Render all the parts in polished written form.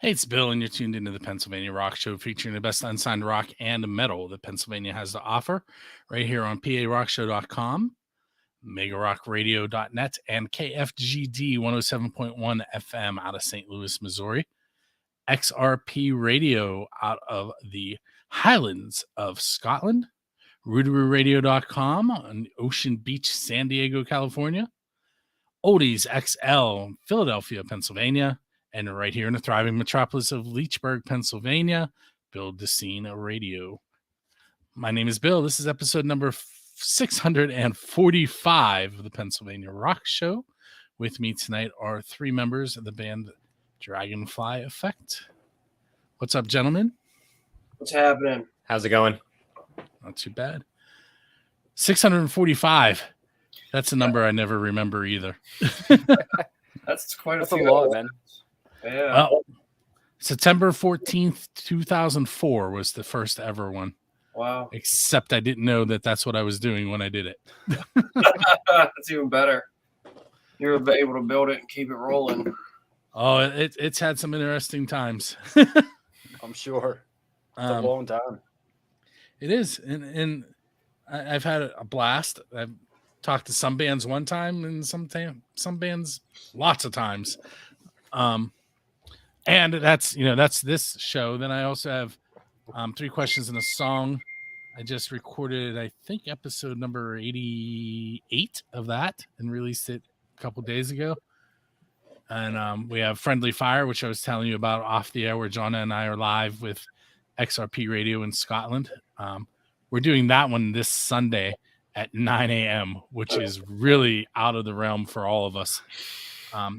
Hey, it's Bill, and you're tuned into the Pennsylvania Rock Show, featuring the best unsigned rock and metal that Pennsylvania has to offer, right here on PARockShow.com, MegaRockRadio.net, and KFGD 107.1 FM out of St. Louis, Missouri. XRP Radio out of the Highlands of Scotland, RoodarooRadio.com on Ocean Beach, San Diego, California, Oldies XL, Philadelphia, Pennsylvania, and right here in the thriving metropolis of Leechburg, Pennsylvania, Bill Decine Radio. My name is Bill. This is episode number 645 of the Pennsylvania Rock Show. With me tonight are three members of the band Dragonfly Effect. What's up, gentlemen? What's happening? How's it going? Not too bad. 645. That's a number I never remember either. That's quite That's a a few. lot, man. Yeah. Well, September 14th, 2004 was the first ever one. Wow. Except I didn't know that that's what I was doing when I did it. That's even better. You were able to build it and keep it rolling. Oh, it's had some interesting times. I'm sure. It's a long time. It is. And I've had a blast. I've talked to some bands one time and some bands lots of times. And that's this show. Then I also have three questions and a song. I just recorded, I think, episode number 88 of that and released it a couple days ago. And we have Friendly Fire, which I was telling you about off the air, where Jonna and I are live with XRP Radio in Scotland. We're doing that one this Sunday at 9 a.m., which is really out of the realm for all of us.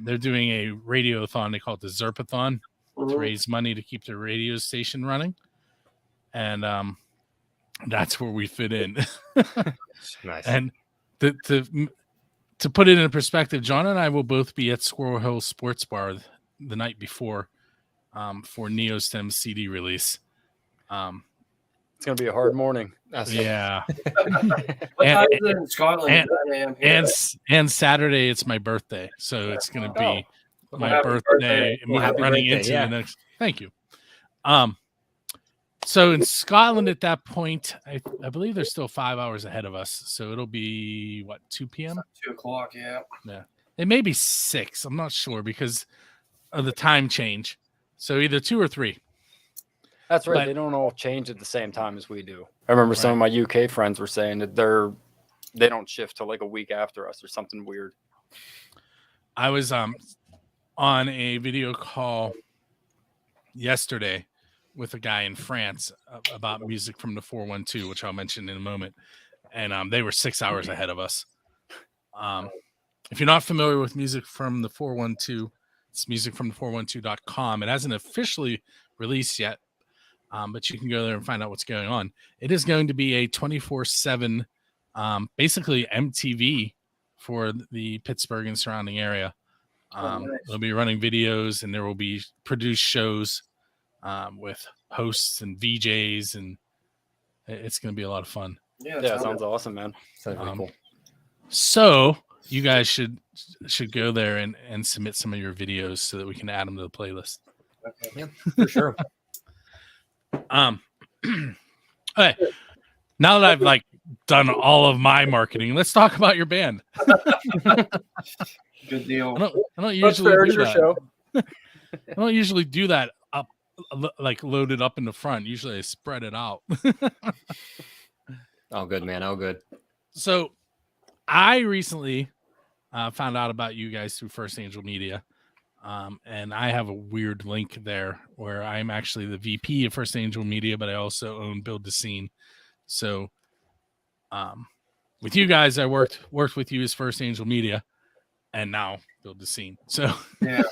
They're doing a radiothon. They call it the Zerpathon to raise money to keep their radio station running. And that's where we fit in. Nice. And to put it in perspective, John and I will both be at Squirrel Hill Sports Bar the night before for Neostem CD release. It's going to be a hard morning. Yeah. What time is it in Scotland? And Saturday, it's my birthday. So it's going to be my happy birthday. birthday. Happy Running birthday, into yeah. the next. Thank you. So in Scotland at that point, I believe they're still 5 hours ahead of us. So it'll be, 2 p.m.? 2 o'clock, yeah. Yeah. It may be 6. I'm not sure because of the time change. So either 2 or 3. That's right. But- They don't all change at the same time as we do. I remember some of my UK friends were saying that they don't shift till like a week after us or something weird. I was on a video call yesterday with a guy in France about music from the 412, which I'll mention in a moment. And they were 6 hours ahead of us. If you're not familiar with music from the 412, it's musicfromthe412.com. It hasn't officially released yet, but you can go there and find out what's going on. It is going to be a 24/7, basically MTV for the Pittsburgh and surrounding area. Nice. They'll be running videos, and there will be produced shows with hosts and VJs, and it's going to be a lot of fun. Yeah, Yeah, it sounds awesome, man. Sounds really cool. So you guys should go there and submit some of your videos so that we can add them to the playlist. okay. Yeah, for sure. Okay. Now that I've done all of my marketing, let's talk about your band. Good deal. I don't That's usually fair. do It's your that. show. I don't usually do that up loaded up in the front. Usually I spread it out. Oh, good, man. Oh, good. So I recently found out about you guys through First Angel Media. And I have a weird link there where I'm actually the VP of First Angel Media, but I also own Build the Scene. So with you guys, I worked with you as First Angel Media and now Build the Scene. So Yeah.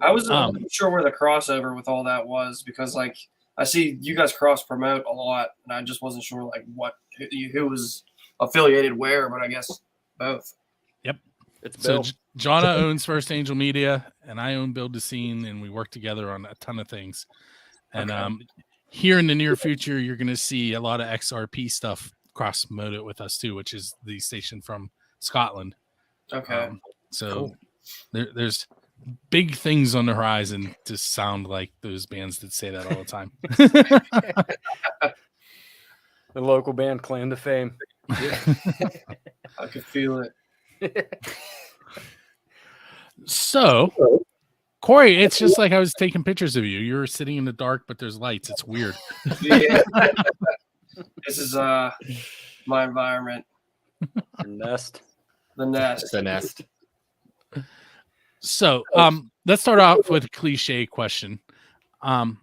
I wasn't sure where the crossover with all that was because, I see you guys cross promote a lot, and I just wasn't sure, who was affiliated where, but I guess both. It's So Bill. Jonna owns First Angel Media, and I own Build the Scene, and we work together on a ton of things. And Okay. here in the near future, you're going to see a lot of XRP stuff cross promoted with us too, which is the station from Scotland. Okay. So Cool. there's big things on the horizon to sound like those bands that say that all the time. The local band claim to fame. I could feel it. So, Corey, it's just like I was taking pictures of you. You're sitting in the dark, but there's lights. It's weird. Yeah. This is my environment. Your nest. The nest. It's the nest. So, let's start off with a cliche question.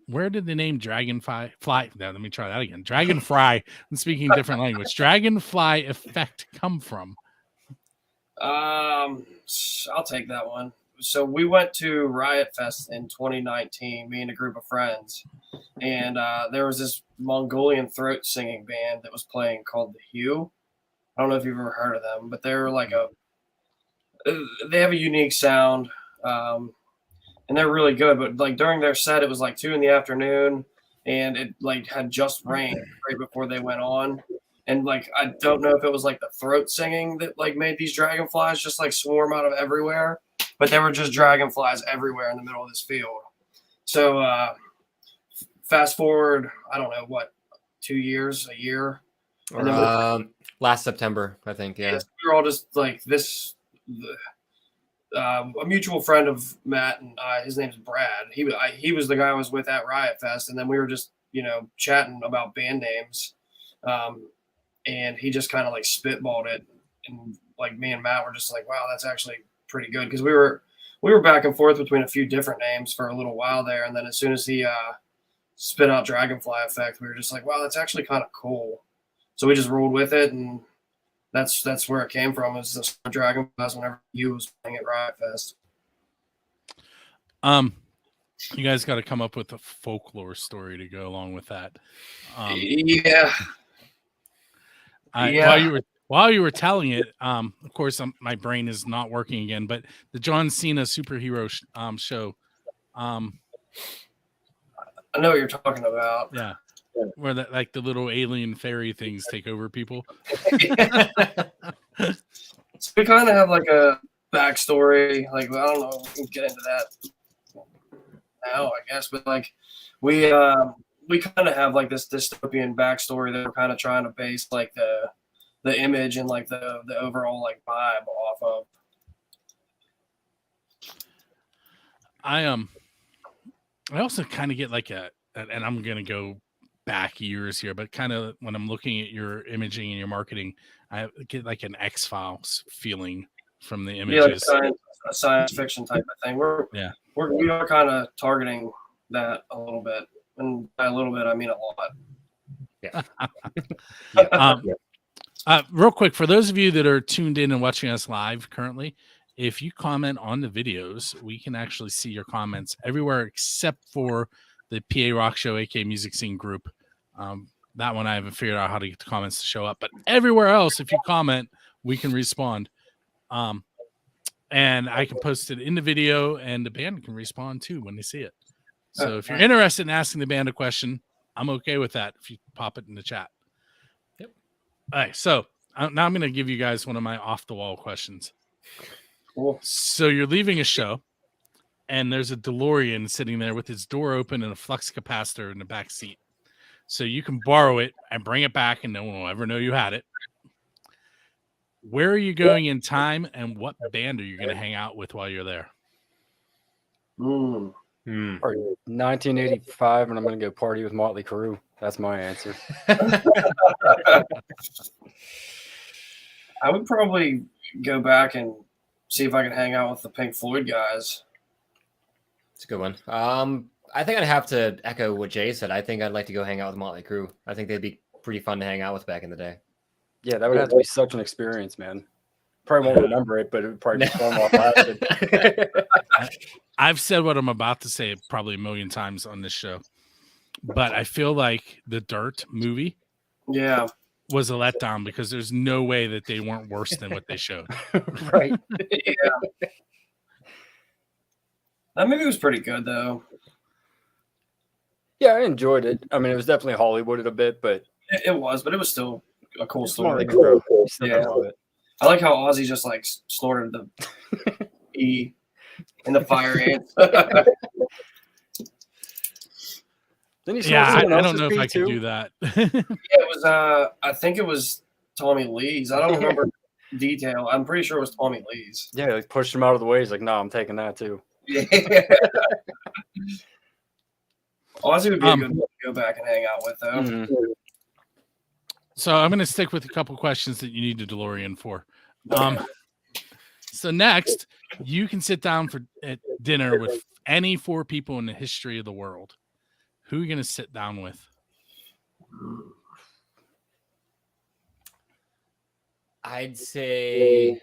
Where did the name Dragonfly no, let me try that again. Dragonfly, I'm speaking different language. Dragonfly effect come from? I'll take that one. So we went to Riot Fest in 2019, me and a group of friends, and there was this Mongolian throat singing band that was playing called The Hue. I don't know if you've ever heard of them, but they're like they have a unique sound, and they're really good. But like during their set, it was like 2 PM, and it like had just rained right before they went on. And like I don't know if it was like the throat singing that like made these dragonflies just like swarm out of everywhere, but there were just dragonflies everywhere in the middle of this field. So fast forward, I don't know what, 2 years, a year, and then Last September, I think. Yeah. we were all just like this. A mutual friend of Matt and his name's Brad. He was the guy I was with at Riot Fest, and then we were just chatting about band names. And he just kind of like spitballed it, and like me and Matt were just like, wow, that's actually pretty good, because we were back and forth between a few different names for a little while there, and then as soon as he spit out Dragonfly Effect, we were just like, wow, that's actually kind of cool. So we just rolled with it, and that's where it came from. It was the Dragonflies whenever you was playing at Riot Fest. You guys got to come up with a folklore story to go along with that. Yeah. While you were telling it, of course, my brain is not working again. But the John Cena superhero show, I know what you're talking about. yeah, where the little alien fairy things take over people. So we kind of have like a backstory. Like I don't know, we can get into that now, I guess. But like we kind of have like this dystopian backstory that we're kind of trying to base like the image and like the overall like vibe off of. I also kind of get like and I'm gonna go back years here, but kind of when I'm looking at your imaging and your marketing, I get like an X-Files feeling from the images. Yeah, like a science fiction type of thing. We are kind of targeting that a little bit. And by a little bit, I mean a lot. Yeah. Real quick, for those of you that are tuned in and watching us live currently, if you comment on the videos, we can actually see your comments everywhere except for the PA Rock Show, AK Music Scene group. That one I haven't figured out how to get the comments to show up, but everywhere else, if you comment, we can respond. And I can post it in the video, and the band can respond too when they see it. So if you're interested in asking the band a question, I'm okay with that if you pop it in the chat. Yep. All right. So now I'm going to give you guys one of my off-the-wall questions. Cool. So you're leaving a show, and there's a DeLorean sitting there with its door open and a flux capacitor in the back seat. So you can borrow it and bring it back, and no one will ever know you had it. Where are you going in time, and what band are you going to hang out with while you're there? Or 1985, and I'm going to go party with Motley Crue. That's my answer. I would probably go back and see if I could hang out with the Pink Floyd guys. It's a good one. I think I'd have to echo what Jay said. I think I'd like to go hang out with Motley Crue. I think they'd be pretty fun to hang out with back in the day. Yeah, that would have to be such an experience, man. Probably won't remember it, but it would probably be fun while it lasted. I've said what I'm about to say probably a million times on this show, but I feel like the Dirt movie Yeah. was a letdown because there's no way that they weren't worse than what they showed. Right. Yeah. That movie was pretty good though. Yeah, I enjoyed it. I mean, it was definitely Hollywooded a bit, but It was, but it was still a cool it's Motley story. Crue. You still Yeah. gotta love it. I like how Ozzy just like snorted the E. in the fire ants. Then you Yeah, I don't know if I could do that. It was I think it was Tommy Lee's. I don't remember detail. I'm pretty sure it was Tommy Lee's. Yeah, like pushed him out of the way. He's like, no, I'm taking that too. Yeah. Ozzy would be a good one to go back and hang out with though. Mhm. So I'm going to stick with a couple questions that you need a DeLorean for. So next, you can sit down at dinner with any 4 people in the history of the world. Who are you going to sit down with? I'd say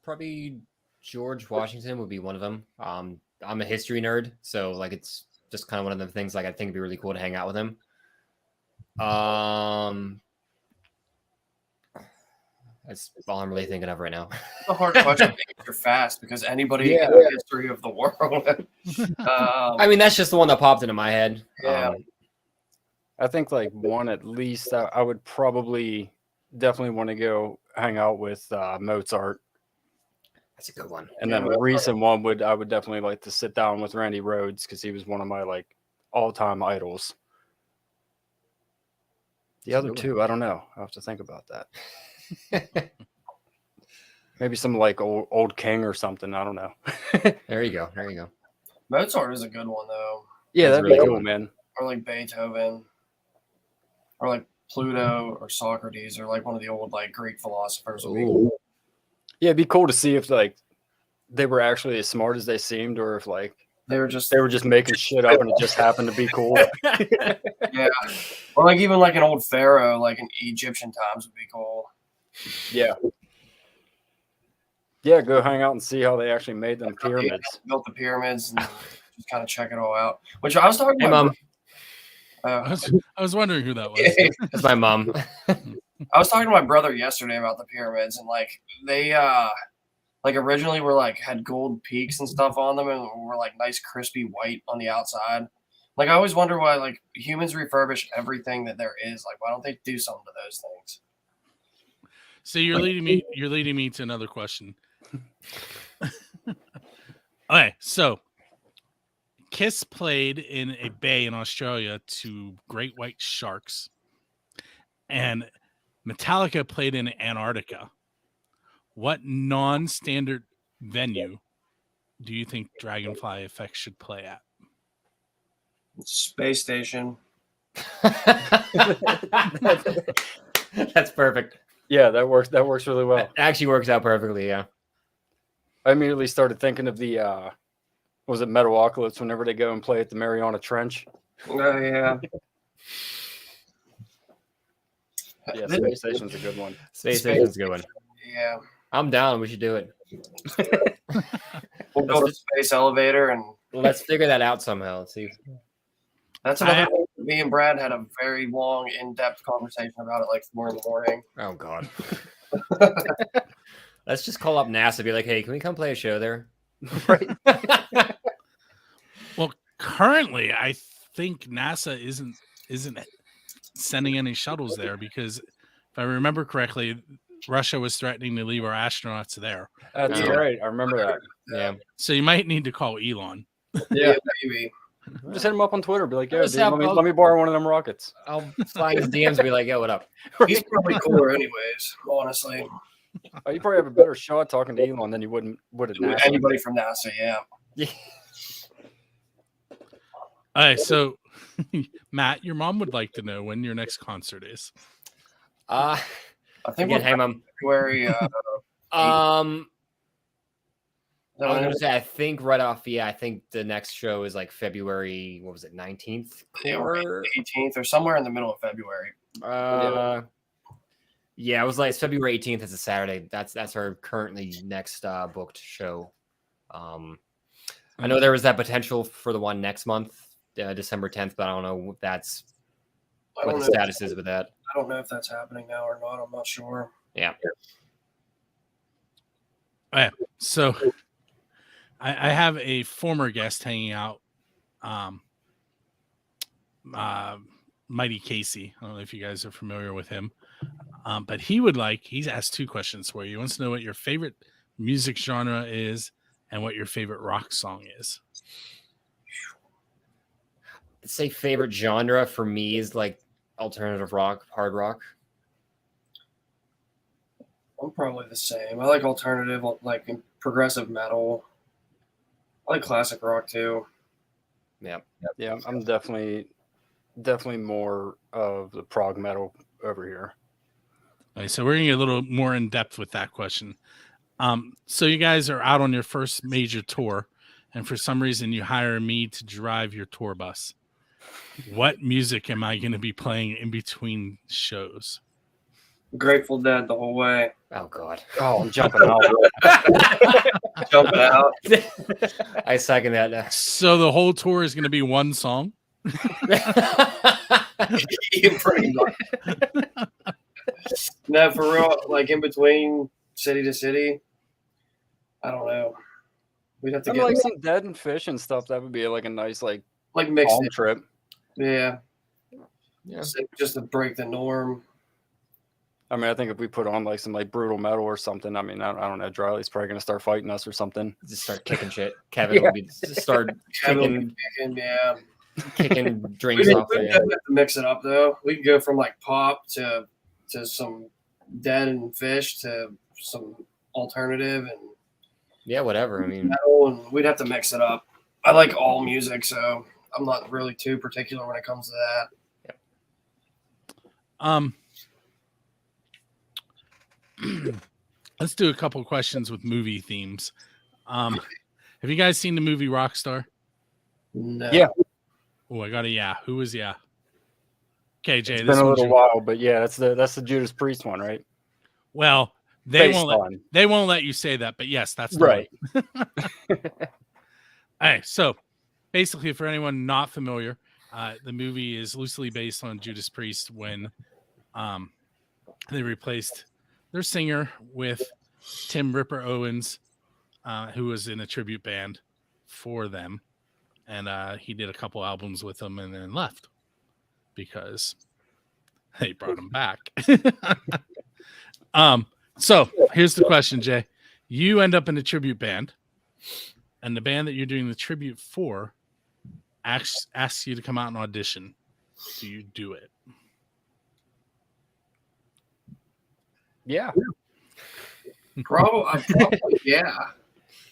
probably George Washington would be one of them. I'm a history nerd, so like it's just kind of one of the things like I think it'd be really cool to hang out with him. That's all I'm really thinking of right now. It's a hard question to answer fast because anybody in the history of the world. I mean, that's just the one that popped into my head. Yeah. I think like one at least. I would probably definitely want to go hang out with Mozart. That's a good one. And then a recent one I would definitely like to sit down with Randy Rhoads because he was one of my like all-time idols. The other two, I don't know. I have to think about that. Maybe some like old king or something. I don't know. There you go. There you go. Mozart is a good one though. Yeah, That's that'd really be cool, cool. man. Or like Beethoven. Or like Pluto or Socrates or like one of the old like Greek philosophers would be cool. Yeah, it'd be cool to see if like they were actually as smart as they seemed, or if like They were just making shit up and it just happened to be cool. yeah. Or like even like an old pharaoh, like in Egyptian times would be cool. Yeah. Yeah, go hang out and see how they actually made them pyramids. Built the pyramids and just kind of check it all out. Which I was talking Hey, about. Mom. I was wondering who that was. That's my mom. I was talking to my brother yesterday about the pyramids and like they like originally were like had gold peaks and stuff on them and were like nice crispy white on the outside. Like I always wonder why like humans refurbish everything that there is. Like why don't they do something to those things? So you're leading me to another question. Okay, so Kiss played in a bay in Australia to great white sharks, and Metallica played in Antarctica. What non-standard venue do you think Dragonfly Effect should play at? Space station. That's perfect. Yeah, that works. That works really well. It actually works out perfectly. Yeah. I immediately started thinking of the was it Metalocalypse whenever they go and play at the Mariana Trench. Oh yeah. Yeah, Space Station's a good one. Space Station's a good one. Yeah. I'm down. We should do it. We'll go to space elevator and Let's figure that out somehow. Let's see. that's another thing. Me and Brad had a very long, in-depth conversation about it like 4 in the morning. Oh God. Let's just call up NASA and be like, hey, can we come play a show there? Right. Well, currently, I think NASA isn't sending any shuttles there because, if I remember correctly, Russia was threatening to leave our astronauts there. That's Yeah. right. I remember that. Yeah. So you might need to call Elon. Yeah. Maybe. Just hit him up on Twitter. Be like, yeah, Let's dude, have let me borrow one of them rockets. I'll fly his DMs and be like, yo, what up? He's probably cooler anyways, honestly. Oh, you probably have a better shot talking to Elon than you would at NASA. Anybody from NASA, yeah. Yeah. All right, so Matt, your mom would like to know when your next concert is. I think Again, we're hey, Mom. February. I was gonna say, I think right off, I think the next show is like February, what was it, 19th? or 18th or somewhere in the middle of February. Yeah, it was like it's February 18th. It's a Saturday. That's our currently next booked show. I know there was that potential for the one next month, December 10th, but I don't know if that's I what don't the know- status is with that. I don't know if that's happening now or not. I'm not sure. Yeah. So I have a former guest hanging out, Mighty Casey. I don't know if you guys are familiar with him, but he's asked 2 questions for you. He wants to know what your favorite music genre is and what your favorite rock song is. I'd say favorite genre for me is like alternative rock, hard rock. I'm probably the same. I like alternative, like progressive metal. I like classic rock too. Yeah. Yeah, I'm definitely more of the prog metal over here. Okay, so we're gonna get a little more in depth with that question. So you guys are out on your first major tour, and for some reason you hire me to drive your tour bus. What music am I going to be playing in between shows? Grateful Dead the whole way. Oh God. Oh, I'm jumping out. Jumping out. I second that now. So the whole tour is going to be one song. Pretty much. No, for real. Like in between city to city. I don't know. We'd have to I'm get like some Dead and Fish and stuff. That would be like a nice like mixed home in. trip. Yeah. Yeah. Just to break the norm. I mean, I think if we put on like some like brutal metal or something, I mean, I don't know, Driley's probably gonna start fighting us or something. Just start kicking shit. Kevin will be start kicking Yeah. kicking We drinks didn't off have of you. to mix it up though. We could go from like pop to some Dead and Fish to some alternative and Yeah, whatever. I mean, metal, and we'd have to mix it up. I like all music, so I'm not really too particular when it comes to that. Let's do a couple questions with movie themes. Have you guys seen the movie Rockstar? No. Yeah. Oh, I got a yeah. Who was yeah? Okay, Jay. It's this been a one's little your- while, but yeah, that's the Judas Priest one, right? Well, they Based won't on. they won't let you say that, but yes, that's the Right. one. All right, so basically, for anyone not familiar, the movie is loosely based on Judas Priest when they replaced their singer with Tim Ripper Owens, who was in a tribute band for them, and he did a couple albums with them and then left because they brought him back. So here's the question, Jay. You end up in a tribute band, and the band that you're doing the tribute for asks you to come out and audition. Do you do it? Yeah. Probably, yeah.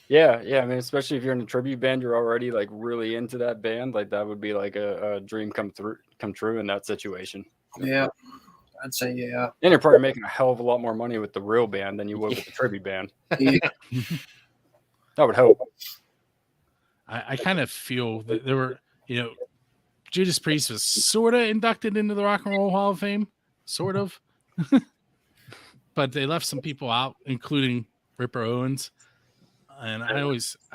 Yeah. I mean, especially if you're in a tribute band, you're already like really into that band. Like that would be like a dream come true in that situation. Yeah. I'd say yeah. And you're probably making a hell of a lot more money with the real band than you would with the tribute band. Yeah. I would hope. I kind of feel that there were, Judas Priest was sort of inducted into the Rock and Roll Hall of Fame, sort of. But they left some people out, including Ripper Owens. And I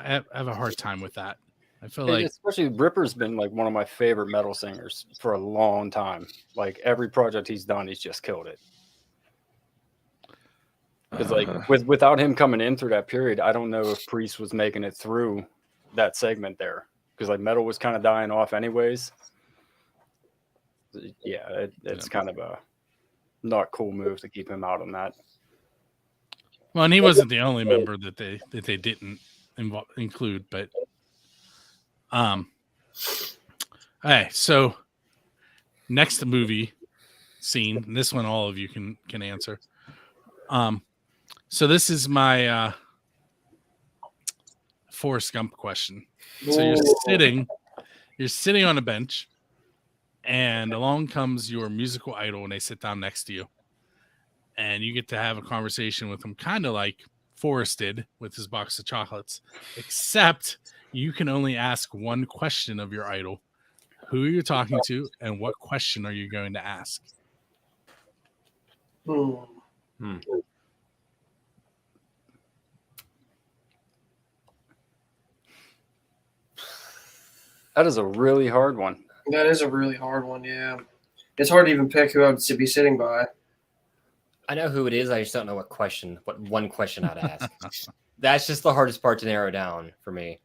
have a hard time with that. I feel like, especially Ripper's been like one of my favorite metal singers for a long time. Like every project he's done, he's just killed it. Because like without him coming in through that period, I don't know if Priest was making it through that segment there. Because like metal was kind of dying off anyways. Yeah, it's kind of a not cool move to keep him out on that. well, and he wasn't the only member that they didn't include, but all right, so next movie scene, and this one all of you can answer. So this is my Forrest Gump question. So you're sitting on a bench, and along comes your musical idol, and they sit down next to you, and you get to have a conversation with them, kind of like Forrest did with his box of chocolates, except you can only ask one question of your idol. Who are you talking to, and what question are you going to ask? That is a really hard one. That is a really hard one, yeah. It's hard to even pick who I would be sitting by. I know who it is. I just don't know what one question I'd ask. That's just the hardest part to narrow down for me.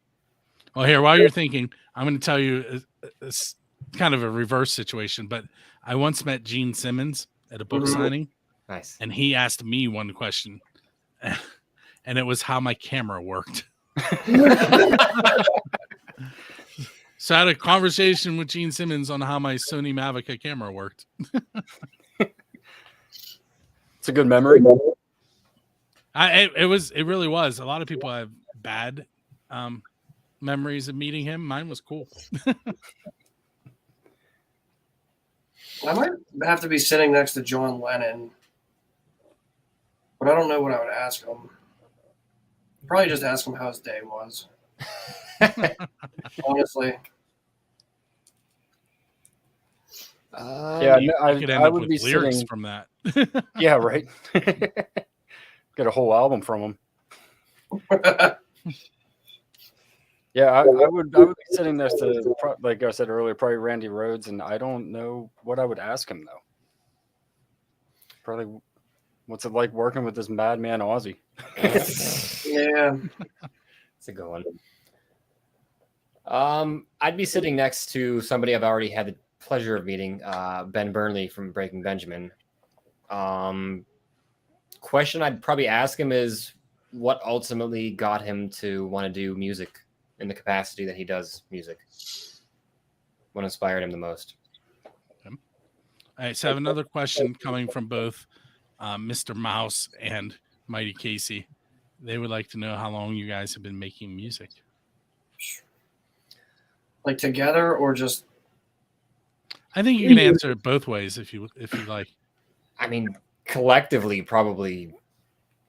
Well, here, while you're thinking, I'm going to tell you it's kind of a reverse situation, but I once met Gene Simmons at a book signing. Nice. And he asked me one question, and it was how my camera worked. So I had a conversation with Gene Simmons on how my Sony Mavic camera worked. It's a good memory. It really was. A lot of people have bad memories of meeting him. Mine was cool. I might have to be sitting next to John Lennon, but I don't know what I would ask him. Probably just ask him how his day was. Honestly. Yeah, you could end I up would with be lyrics sitting. from that. Yeah, right. Get a whole album from him. Yeah, I would be sitting next to, like I said earlier, probably Randy Rhoads, and I don't know what I would ask him though. Probably, what's it like working with this madman Aussie? Yeah. It's a good one. I'd be sitting next to somebody I've already had the pleasure of meeting, Ben Burnley from Breaking Benjamin. Question I'd probably ask him is what ultimately got him to want to do music in the capacity that he does music. What inspired him the most? All right, so I have another question coming from both Mr. Mouse and Mighty Casey. They would like to know how long you guys have been making music. Like together or just? I think you can answer it both ways if you like. I mean, collectively, probably,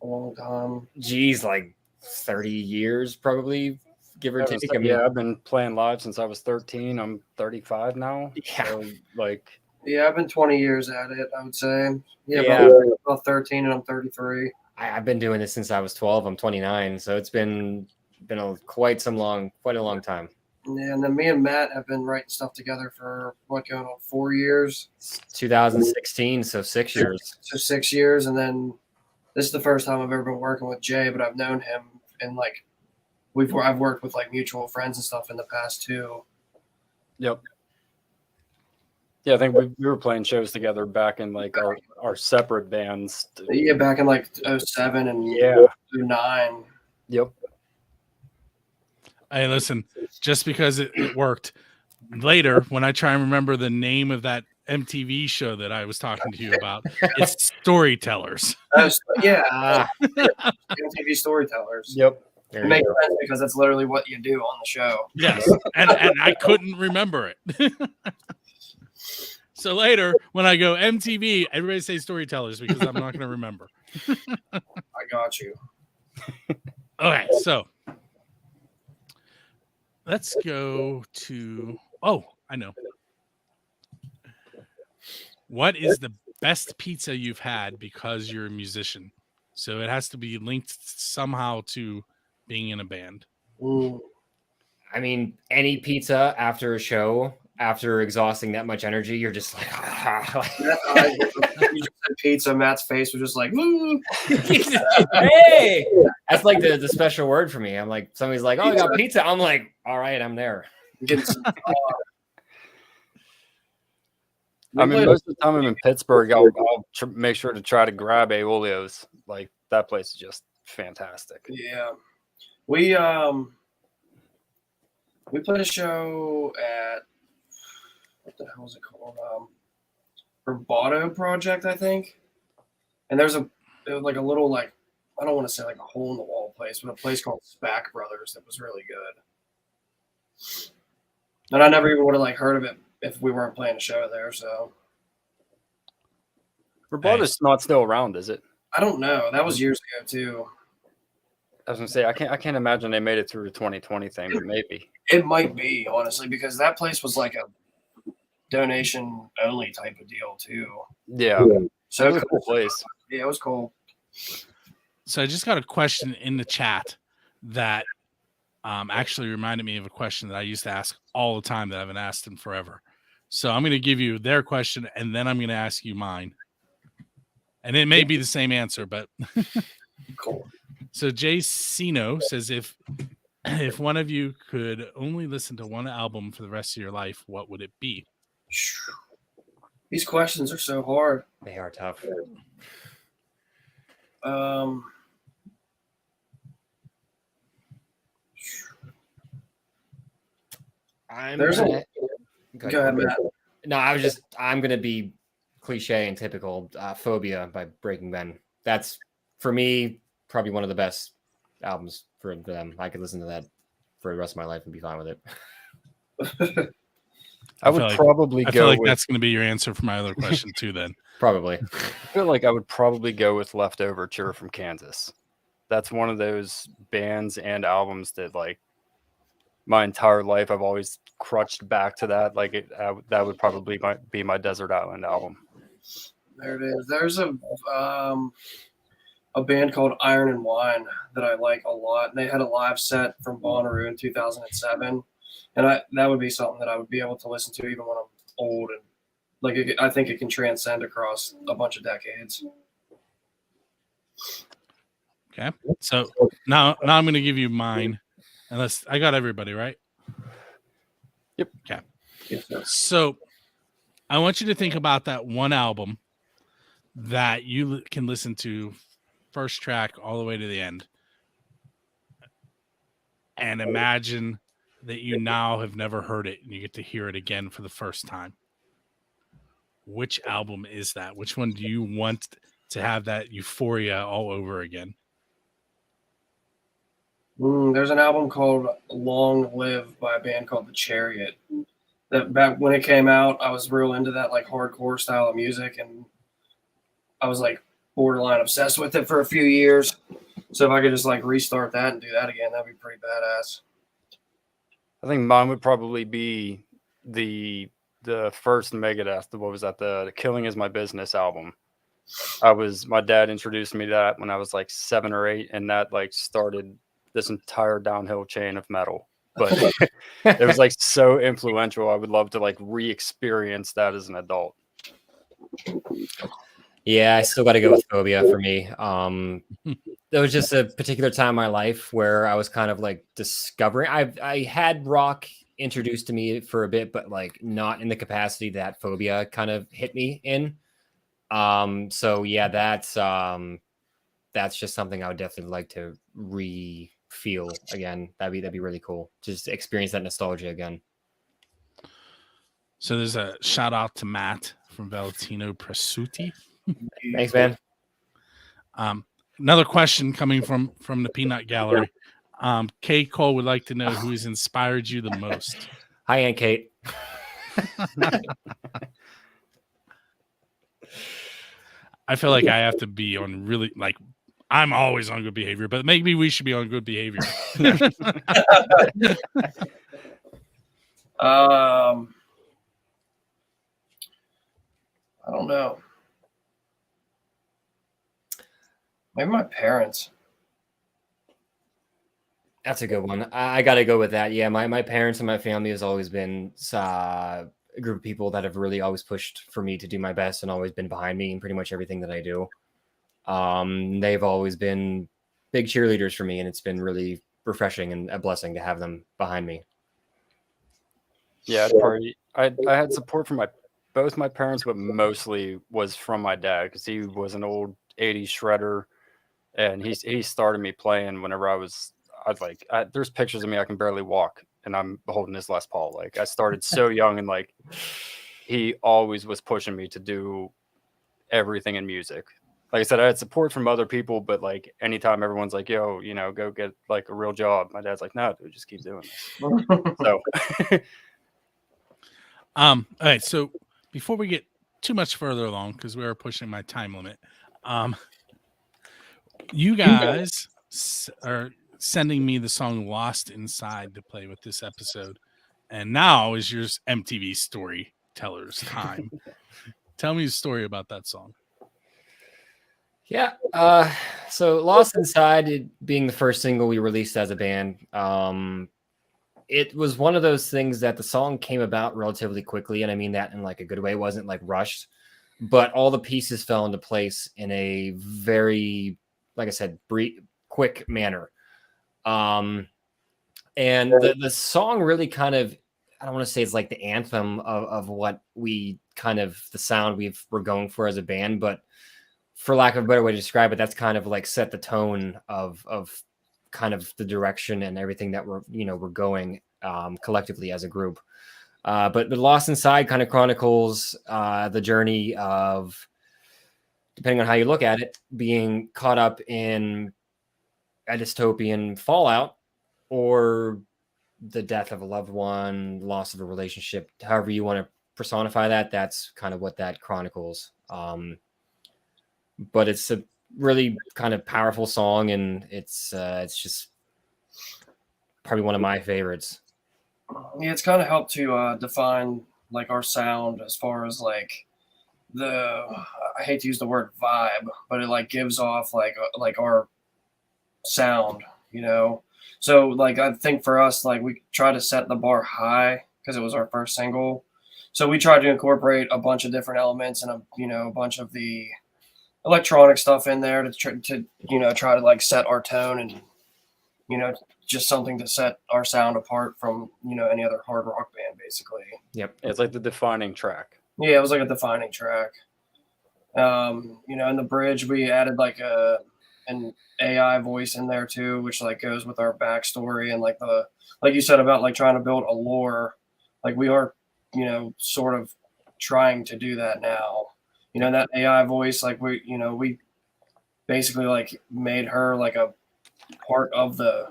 A long time. geez, like 30 years, probably, give or take. I mean, Yeah, I've been playing live since I was 13. I'm 35 now. Yeah. So, like, Yeah, I've been 20 years at it, I would say. Yeah, Yeah. about 13 and I'm 33. I've been doing this since I was 12. I'm 29, so it's been quite a long time. Yeah, and then me and Matt have been writing stuff together for going on 4 years. It's 2016, so 6 years. So 6 years, and then this is the first time I've ever been working with Jay, but I've known him and like I've worked with like mutual friends and stuff in the past too. yep. Yeah, I think we were playing shows together back in like our separate bands. Yeah, back in like 07 and Yeah. 09. Yep. Hey, listen, just because it worked, later when I try and remember the name of that MTV show that I was talking to you about, it's Storytellers. Yeah, MTV Storytellers. Yep. It makes sense because that's literally what you do on the show. Yes, and I couldn't remember it. So later, when I go MTV, everybody say Storytellers because I'm not going to remember. I got you. Okay, so let's go to. Oh, I know. What is the best pizza you've had because you're a musician? So it has to be linked somehow to being in a band. I mean, any pizza after a show, after exhausting that much energy, you're just like, You just said pizza. Matt's face was just like, hey, that's like the special word for me. I'm like, somebody's like, oh, I got pizza. I'm like, all right, I'm there. getting some, I mean, most of the time I'm in Pittsburgh, I'll make sure to try to grab Aeolio's. Like, that place is just fantastic. yeah. We played a show at, what the hell is it called? Bravado Project, I think. And it was like a little, like, I don't want to say like a hole in the wall place, but a place called Spack Brothers that was really good. And I never even would have like heard of it if we weren't playing a show there. So Robota's not still around, is it? I don't know. That was years ago too. I was gonna say I can't imagine they made it through the 2020 thing, but maybe. It might be, honestly, because that place was like a donation only type of deal too. Yeah. So It was a cool place. Yeah, it was cool. So I just got a question in the chat that actually reminded me of a question that I used to ask all the time that I haven't asked in forever. So I'm going to give you their question and then I'm going to ask you mine. And it may be the same answer, but Cool. So Jay Sino says if one of you could only listen to one album for the rest of your life, what would it be? These questions are so hard. They are tough. There's a go ahead, Matt. No, I'm gonna be cliche and typical. Phobia by Breaking Ben. That's for me probably one of the best albums for them. I could listen to that for the rest of my life and be fine with it. I would probably I feel like that's going to be your answer for my other question too. Then probably. I feel like I would probably go with Leftover Tour from Kansas. That's one of those bands and albums that like my entire life I've always crutched back to that. Like that would probably be my Desert Island album. There it is. There's a band called Iron and Wine that I like a lot. They had a live set from Bonnaroo in 2007, and that would be something that I would be able to listen to even when I'm old. And like I think it can transcend across a bunch of decades. Okay, so now I'm going to give you mine. Unless I got everybody right. Yep. Okay. Yes, sir. So I want you to think about that one album that you can listen to first track all the way to the end. And imagine that you now have never heard it and you get to hear it again for the first time. Which album is that? Which one do you want to have that euphoria all over again? There's an album called Long Live by a band called The Chariot. That back when it came out, I was real into that like hardcore style of music, and I was like borderline obsessed with it for a few years. So if I could just like restart that and do that again, that'd be pretty badass. I think mine would probably be the first Megadeth. What was that? The Killing Is My Business album. My dad introduced me to that when I was like 7 or 8, and that like started this entire downhill chain of metal. But it was like so influential. I would love to like re-experience that as an adult. Yeah, I still got to go with Phobia for me. There was just a particular time in my life where I was kind of like discovering. I had rock introduced to me for a bit, but like not in the capacity that Phobia kind of hit me in. So yeah, that's just something I would definitely like to feel again. That'd be really cool. Just experience that nostalgia again. So there's a shout out to Matt from Valentino Presutti. Thanks, man. Another question coming from the Peanut Gallery. Kay Cole would like to know who has inspired you the most. Hi, Aunt Kate. I feel like I have to be on really like I'm always on good behavior, but maybe we should be on good behavior. I don't know. Maybe my parents. That's a good one. I got to go with that. Yeah, my parents and my family has always been a group of people that have really always pushed for me to do my best and always been behind me in pretty much everything that I do. They've always been big cheerleaders for me, and it's been really refreshing and a blessing to have them behind me. Yeah, I had support from both my parents, but mostly was from my dad because he was an old 80s shredder, and he started me playing whenever there's pictures of me I can barely walk, and I'm holding his Les Paul. Like I started so young, and like he always was pushing me to do everything in music. Like I said, I had support from other people, but like anytime everyone's like, yo, go get like a real job, my dad's like, no, dude, just keep doing this. So all right, so before we get too much further along, because we are pushing my time limit, you guys are sending me the song Lost Inside to play with this episode, and now is your MTV Storytellers time. Tell me a story about that song. Yeah. So Lost Inside, it being the first single we released as a band, it was one of those things that the song came about relatively quickly. And I mean that in like a good way. It wasn't like rushed, but all the pieces fell into place in a very, like I said, quick manner. And the song really kind of, I don't want to say it's like the anthem of what we kind of, the sound we're going for as a band, but for lack of a better way to describe it, that's kind of like set the tone of kind of the direction and everything that we're going. collectively as a group. But the Lost Inside kind of chronicles the journey of, depending on how you look at it, being caught up in a dystopian fallout or the death of a loved one, loss of a relationship, however you want to personify that. That's kind of what that chronicles. But it's a really kind of powerful song, and it's just probably one of my favorites. Yeah, it's kind of helped to define like our sound as far as like I hate to use the word vibe, but it like gives off like our sound, you know. So like I think for us, like we try to set the bar high because it was our first single. So we tried to incorporate a bunch of different elements and a bunch of the electronic stuff in there to try to like set our tone and just something to set our sound apart from any other hard rock band basically. Yep. It's like the defining track. Yeah, it was like a defining track. In the bridge we added like an AI voice in there too, which like goes with our backstory and like you said about like trying to build a lore. Like we are, sort of trying to do that now. That AI voice, like we basically like made her like a part of the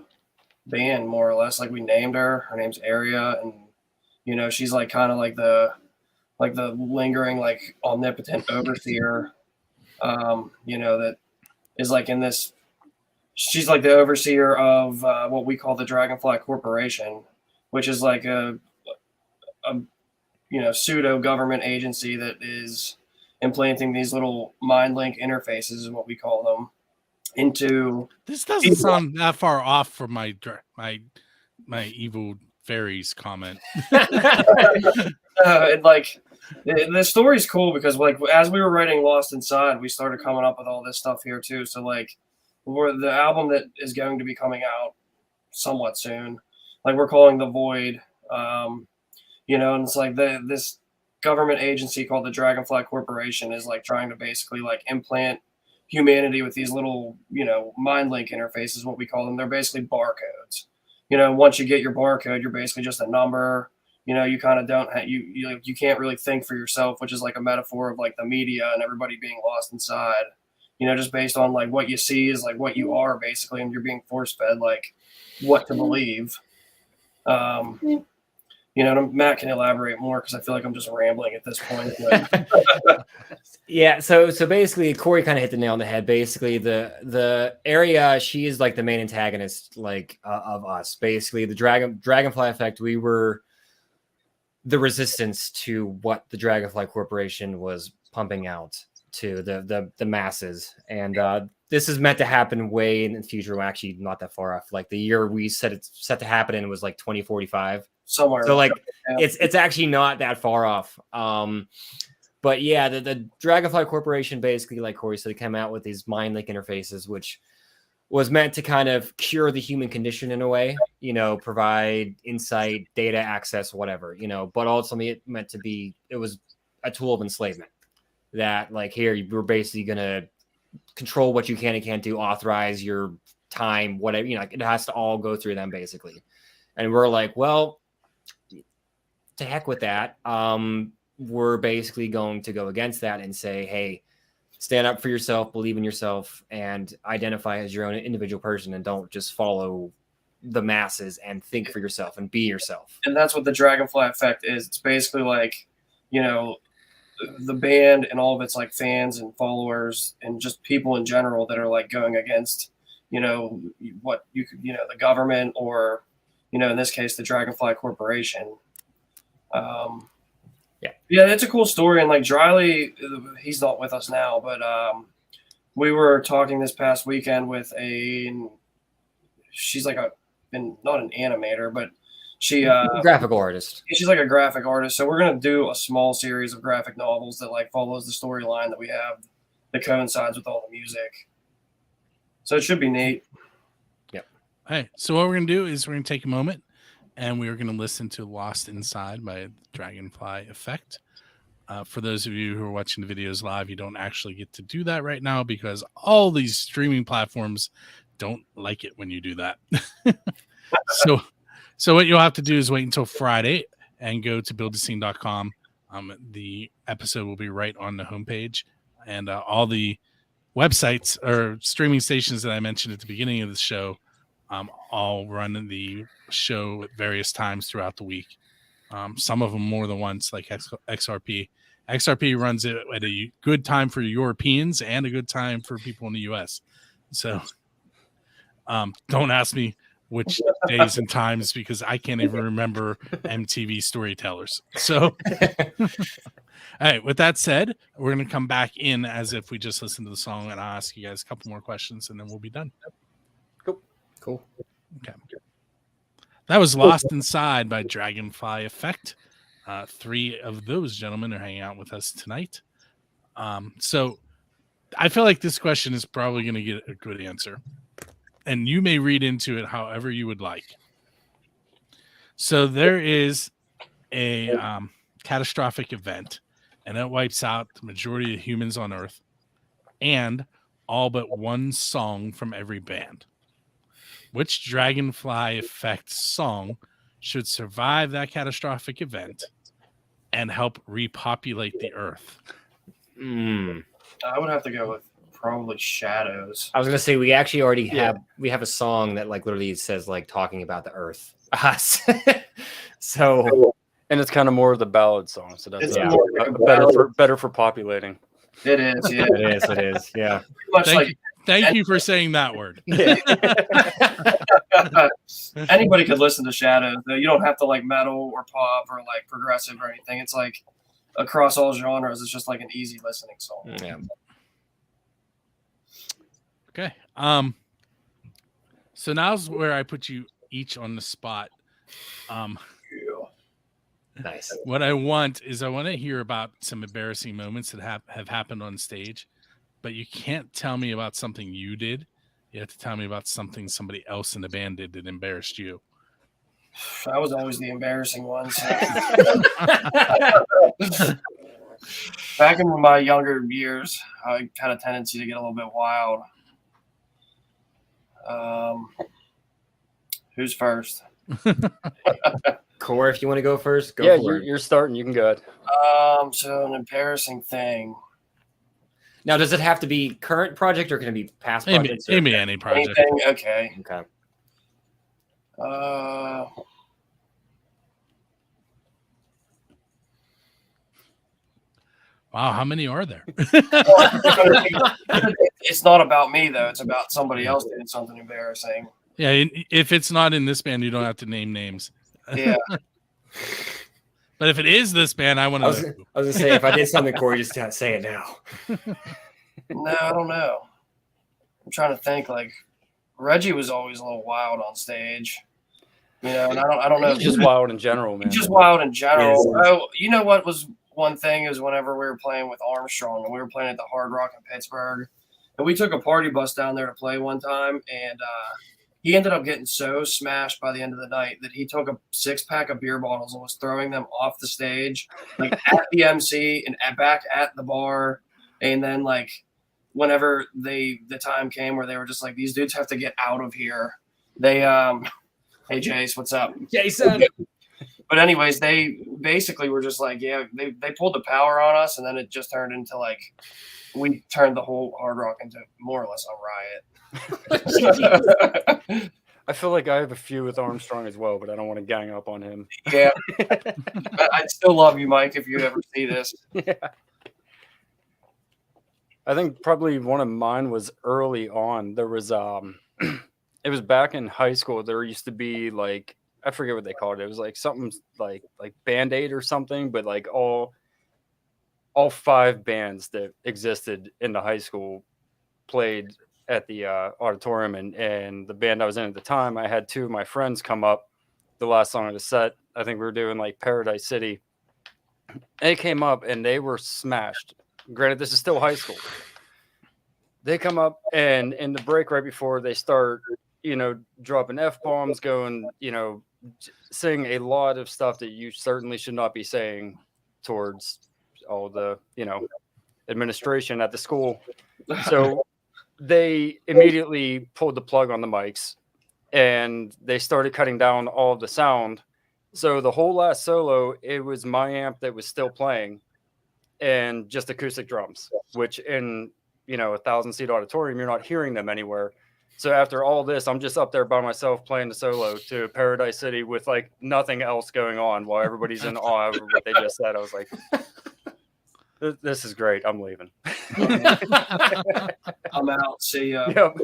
band more or less. Like we named her. Her name's Aria, and she's like kind of like the lingering like omnipotent overseer. That is like in this. She's like the overseer of what we call the Dragonfly Corporation, which is like a pseudo government agency that is implanting these little mind link interfaces, is what we call them, into. This doesn't sound that far off from my evil fairies comment. And like the story's cool because like as we were writing Lost Inside, we started coming up with all this stuff here too. So like the album that is going to be coming out somewhat soon, like we're calling The Void, and it's like this government agency called the Dragonfly Corporation is like trying to basically like implant humanity with these little, mind link interfaces, what we call them. They're basically barcodes. Once you get your barcode, you're basically just a number. You kind of don't you can't really think for yourself, which is like a metaphor of like the media and everybody being lost inside. Just based on like what you see is like what you are basically, and you're being force fed like what to believe. Matt can elaborate more because I feel like I'm just rambling at this point. But. Yeah, so basically Corey kind of hit the nail on the head. Basically, the Aria, she is like the main antagonist, like of us. Basically, the Dragonfly Effect, we were the resistance to what the Dragonfly Corporation was pumping out to the masses. And this is meant to happen way in the future. Well, actually, not that far off. Like the year we said it's set to happen in was like 2045. Somewhere. So like it's actually not that far off. But yeah, the Dragonfly Corporation basically, like Corey said, came out with these mind link interfaces, which was meant to kind of cure the human condition in a way, provide insight, data access, whatever, but ultimately it was a tool of enslavement that like, here, we're basically going to control what you can and can't do, authorize your time, whatever, it has to all go through them basically. And we're like, well, to heck with that. We're basically going to go against that and say, hey, stand up for yourself, believe in yourself, and identify as your own individual person, and don't just follow the masses, and think for yourself and be yourself. And that's what the Dragonfly Effect is. It's basically like, the band and all of its like fans and followers and just people in general that are like going against, what you could, the government or, in this case, the Dragonfly Corporation. Yeah, it's a cool story. And like Dryly, he's not with us now, but we were talking this past weekend with she's like not an animator, but she graphic artist. She's like a graphic artist. So we're gonna do a small series of graphic novels that like follows the storyline that we have that coincides with all the music. So it should be neat. Yep. Hey, so what we're gonna do is we're gonna take a moment and we are going to listen to Lost Inside by Dragonfly Effect. For those of you who are watching the videos live, you don't actually get to do that right now because all these streaming platforms don't like it when you do that. So what you'll have to do is wait until Friday and go to buildascene.com. The episode will be right on the homepage, and all the websites or streaming stations that I mentioned at the beginning of the show all run the show at various times throughout the week. Some of them more than once, like XRP. XRP runs it at a good time for Europeans and a good time for people in the US. So don't ask me which days and times, because I can't even remember MTV storytellers. So, all right, with that said, we're going to come back in as if we just listened to the song, and I'll ask you guys a couple more questions and then we'll be done. Cool. Okay. That was Lost Inside by Dragonfly Effect. 3 of those gentlemen are hanging out with us tonight. So I feel like this question is probably going to get a good answer, and you may read into it however you would like. So there is a catastrophic event, and it wipes out the majority of humans on Earth and all but one song from every band. Which Dragonfly Effect song should survive that catastrophic event and help repopulate the Earth? I would have to go with probably Shadows. I was gonna say we actually already have a song that like literally says like talking about the Earth. So And it's kind of more of the ballad song, so that's It's better for populating. It is, yeah. it is. Yeah. Much Thank you for saying that word. Anybody could listen to Shadows. Though. You don't have to like metal or pop or like progressive or anything. It's like across all genres. It's just like an easy listening song. Yeah. Okay. So now's where I put you each on the spot. Nice. What I want to hear about some embarrassing moments that have happened on stage, but you can't tell me about something you did. You have to tell me about something somebody else in the band did that embarrassed you. I was always the embarrassing one. So. Back in my younger years, I had a tendency to get a little bit wild. Who's first? Core, if you want to go first, go Yeah, for it. you're starting. You can go ahead. So an embarrassing thing. Now, does it have to be current project or can it be past projects? Maybe any project. Anything? Okay. Okay. Wow, how many are there? It's not about me though. It's about somebody else doing something embarrassing. Yeah, if it's not in this band, you don't have to name names. Yeah. But if it is this band, I want to. I was gonna say if I did something, Corey, just say it now. No, I don't know. I'm trying to think. Like Reggie was always a little wild on stage, you know, and I don't know. He's just wild in general, man. He's just wild in general. Yes. Oh, you know what was one thing is whenever we were playing with Armstrong and we were playing at the Hard Rock in Pittsburgh, and we took a party bus down there to play one time, and he ended up getting so smashed by the end of the night that he took a 6-pack of beer bottles and was throwing them off the stage, like at the MC and back at the bar. And then like whenever the time came where they were just like, these dudes have to get out of here. They hey Jace, what's up? Jason. But anyways, they basically were just like, yeah, they pulled the power on us, and then it just turned into like we turned the whole Hard Rock into more or less a riot. I feel like I have a few with Armstrong as well, but I don't want to gang up on him. Yeah. I'd still love you, Mike, if you ever see this. Yeah. I think probably one of mine was early on. There was it was back in high school. There used to be like, I forget what they called it. It was like something like Band-Aid or something, but like all 5 bands that existed in the high school played at the auditorium, and the band I was in at the time, I had 2 of my friends come up the last song of the set. I think we were doing like Paradise City. They came up and they were smashed. Granted, this is still high school. They come up, and in the break right before they start, you know, dropping F-bombs, going, you know, saying a lot of stuff that you certainly should not be saying towards all the, you know, administration at the school. So they immediately pulled the plug on the mics, and they started cutting down all of the sound. So the whole last solo, it was my amp that was still playing and just acoustic drums, which in, you know, 1,000-seat auditorium, you're not hearing them anywhere. So after all this, I'm just up there by myself playing the solo to Paradise City with like nothing else going on while everybody's in awe over what they just said. I was like, this is great. I'm leaving. I'm out. See ya. Yep.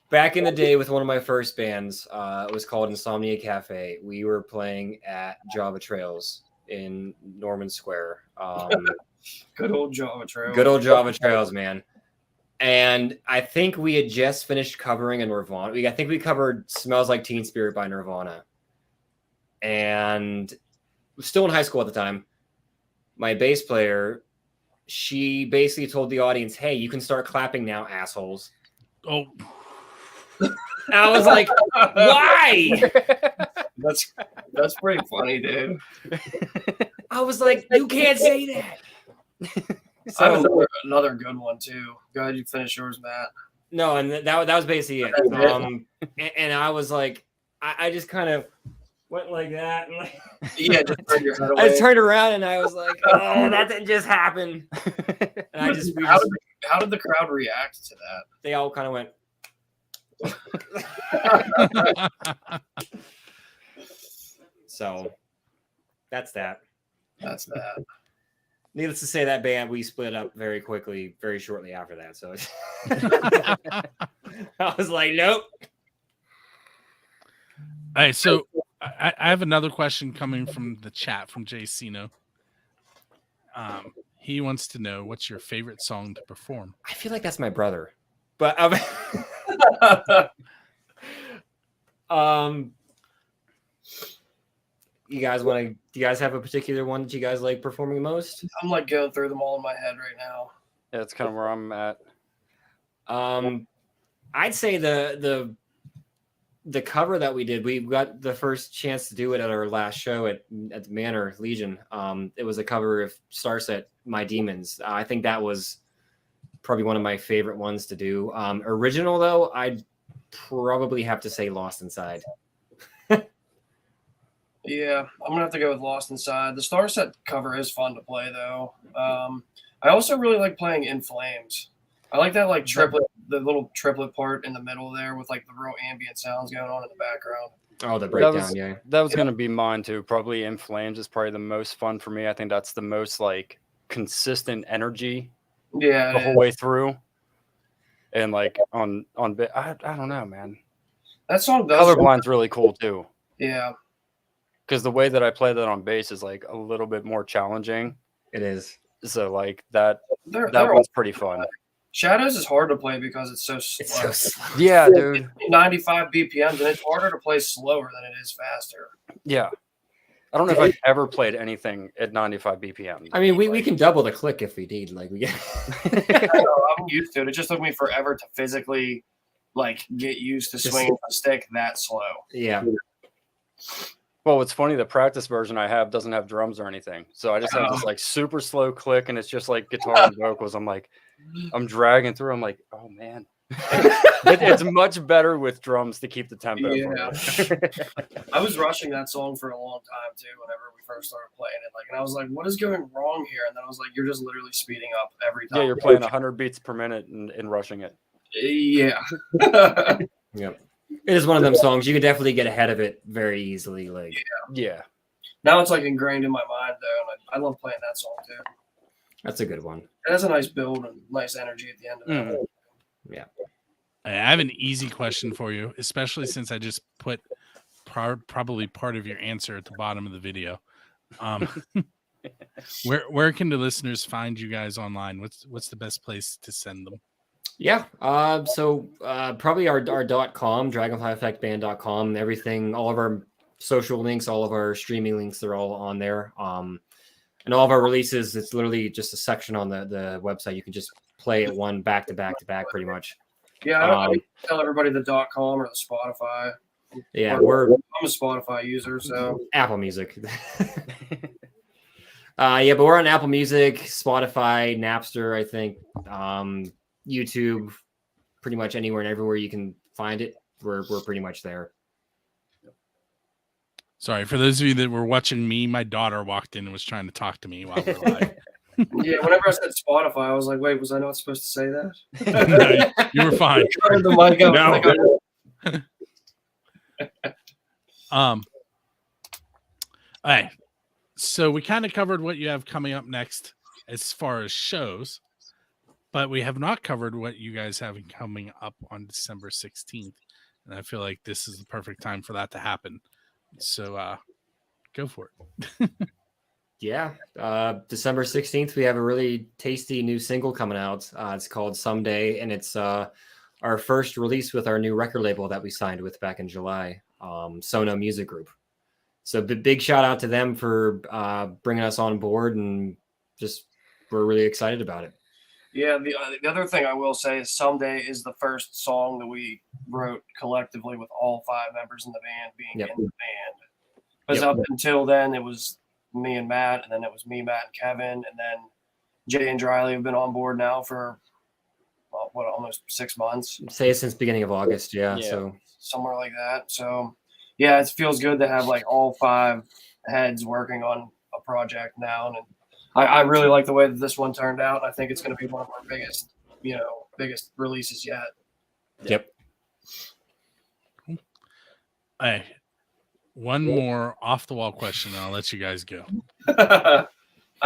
Back in the day with one of my first bands, it was called Insomnia Cafe. We were playing at Java Trails in Norman Square. Good old Java Trail. Good old Java Trails, man. And I think we had just finished covering a Nirvana. I think we covered Smells Like Teen Spirit by Nirvana. And still in high school at the time. My bass player, she basically told the audience, "Hey, you can start clapping now, assholes." Oh, I was like, why? That's pretty funny, dude. I was like, you can't say that. I have another good one too. Go ahead, you finish yours, Matt. No, and that was basically it. And I was like, I just kind of went like that. And like, Yeah, just turn your head I away. turned around and I was like, oh, that didn't just happen. And How did the crowd react to that? they all kind of went. So that's that. That's that. Needless to say, that band, we split up very quickly, very shortly after that. So I was like, nope. All right, so I have another question coming from the chat from Jay Sino. He wants to know, what's your favorite song to perform? I feel like that's my brother. But you guys want to? Do you guys have a particular one that you guys like performing the most? I'm like going through them all in my head right now. Yeah, that's kind of where I'm at. I'd say the cover that we did. We got the first chance to do it at our last show at the Manor Legion. It was a cover of Starset, My Demons. I think that was probably one of my favorite ones to do. Original though, I'd probably have to say Lost Inside. Yeah, I'm gonna have to go with Lost Inside. The Starset cover is fun to play though. I also really like playing In Flames. I like that like triplet, the little triplet part in the middle there with like the real ambient sounds going on in the background. Oh, the breakdown, yeah. That was going to be mine too. Probably In Flames is probably the most fun for me. I think that's the most like consistent energy Yeah, the whole way through. And like on I don't know, man. that song does. Colorblind's really cool too. Yeah, Because the way that I play that on bass is like a little bit more challenging. It is. So like that they're one's pretty fun. Shadows is hard to play because it's so slow. It's so slow. Yeah, dude. 95 BPMs, and it's harder to play slower than it is faster. Yeah. I don't know if I've ever played anything at 95 BPM. I mean, we can double the click if we need. Like we get. I know, I'm used to it. It just took me forever to physically like get used to swinging a stick that slow. Yeah. Well, it's funny, the practice version I have doesn't have drums or anything. So I just have this like super slow click and it's just like guitar and vocals. I'm like, I'm dragging through. I'm like, oh man. It's much better with drums to keep the tempo. Yeah. I was rushing that song for a long time too whenever we first started playing it. Like, and I was like, what is going wrong here? And then I was like, you're just literally speeding up every time. Yeah, you're playing 100 beats per minute and rushing it. Yeah. Yep. It is one of them songs you can definitely get ahead of it very easily. Like Yeah. Now it's like ingrained in my mind though, and I love playing that song too. that's a good one. It has a nice build and nice energy at the end of it. Yeah. I have an easy question for you, especially since I just put probably part of your answer at the bottom of the video. Where can the listeners find you guys online? What's the best place to send them? Yeah. So probably our .com, dragonflyeffectband.com, everything, all of our social links, all of our streaming links, they're all on there. And all of our releases, it's literally just a section on the website. You can just play it one back to back to back pretty much. Yeah, I don't tell everybody the .com or the Spotify. Yeah, I'm we're a Spotify user, so Apple Music. Yeah, but we're on Apple Music, Spotify, Napster, I think. YouTube, pretty much anywhere and everywhere you can find it. We're pretty much there. Sorry, for those of you that were watching me, my daughter walked in and was trying to talk to me while we we're live. Yeah, whenever I said Spotify, I was like, wait, was I not supposed to say that? No, you were fine. Turned the mic up. No. Like, All right. So we kind of covered what you have coming up next as far as shows, but we have not covered what you guys have coming up on December 16th. And I feel like this is the perfect time for that to happen. So go for it. Yeah. December 16th, we have a really tasty new single coming out. It's called Someday, and it's our first release with our new record label that we signed with back in July, Sono Music Group. So big shout out to them for bringing us on board, and just we're really excited about it. yeah, the other thing I will say is Someday is the first song that we wrote collectively with all 5 members in the band being Yep. in the band. Because Yep. up until then, it was me and Matt, and then it was me, Matt, and Kevin, and then Jay and Driley have been on board now for almost 6 months, Say since beginning of August. Yeah. Yeah. So somewhere like that. So yeah, it feels good to have like all 5 heads working on a project now, and I really like the way that this one turned out. I think it's going to be one of our biggest releases yet. yep. Hey, one more off the wall question, and I'll let you guys go. I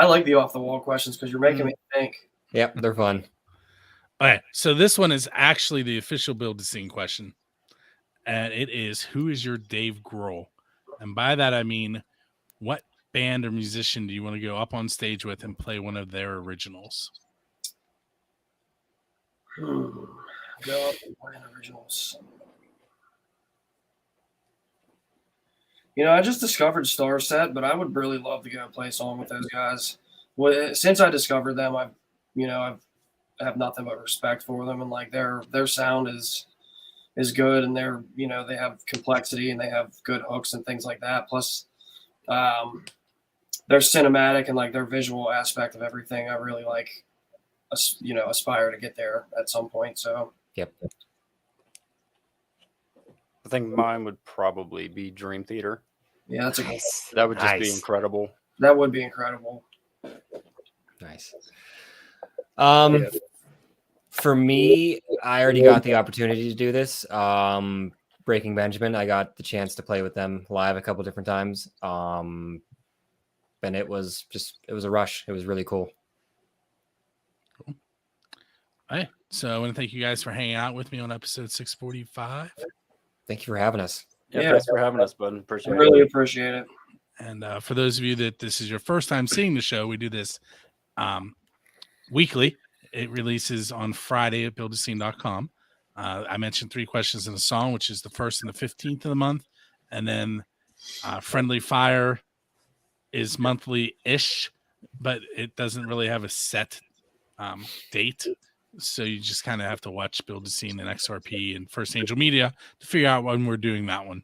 like the off the wall questions because you're making me think. Yep. They're fun. All right. So this one is actually the official Build to Scene question. And it is, who is your Dave Grohl? And by that, I mean, what band or musician do you want to go up on stage with and play one of their originals? Go up and play originals. I just discovered Starset, but I would really love to go play a song with those guys. Since I discovered them, I have nothing but respect for them, and like their sound is good, and they have complexity and they have good hooks and things like that. Plus, their cinematic and like their visual aspect of everything, I really like. Aspire to get there at some point. So Yep. I think mine would probably be Dream Theater. yeah, that's Nice. That would just be Nice. incredible. that would be incredible. Nice. For me, I already got the opportunity to do this. Breaking Benjamin, I got the chance to play with them live a couple different times. And it was a rush. It was really cool. All right. So I want to thank you guys for hanging out with me on episode 645. Thank you for having us. Yeah, Yeah. thanks for having us, bud. I Appreciate really it. appreciate it. And for those of you that this is your first time seeing the show, we do this weekly. It releases on Friday at buildascene.com. I mentioned 3 questions in a song, which is the 1st and the 15th of the month. And then Friendly Fire is monthly-ish, but it doesn't really have a set date. So you just kind of have to watch Build a Scene and XRP and First Angel Media to figure out when we're doing that one.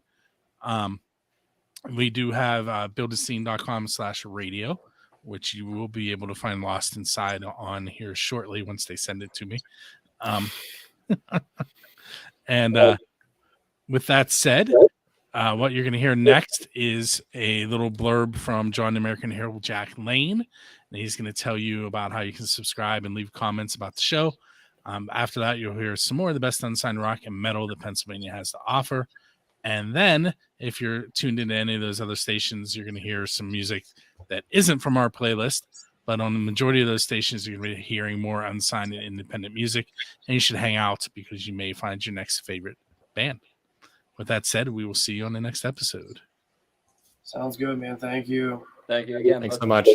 We do have buildascene.com/radio, which you will be able to find Lost Inside on here shortly once they send it to me. And with that said, what you're going to hear next is a little blurb from John American Herald Jack Lane. And he's going to tell you about how you can subscribe and leave comments about the show. After that, you'll hear some more of the best unsigned rock and metal that Pennsylvania has to offer. And then if you're tuned into any of those other stations, you're going to hear some music that isn't from our playlist. But on the majority of those stations, you're going to be hearing more unsigned and independent music. And you should hang out because you may find your next favorite band. With that said, we will see you on the next episode. Sounds good, man. Thank you. Thank you again. Thanks bud. so much.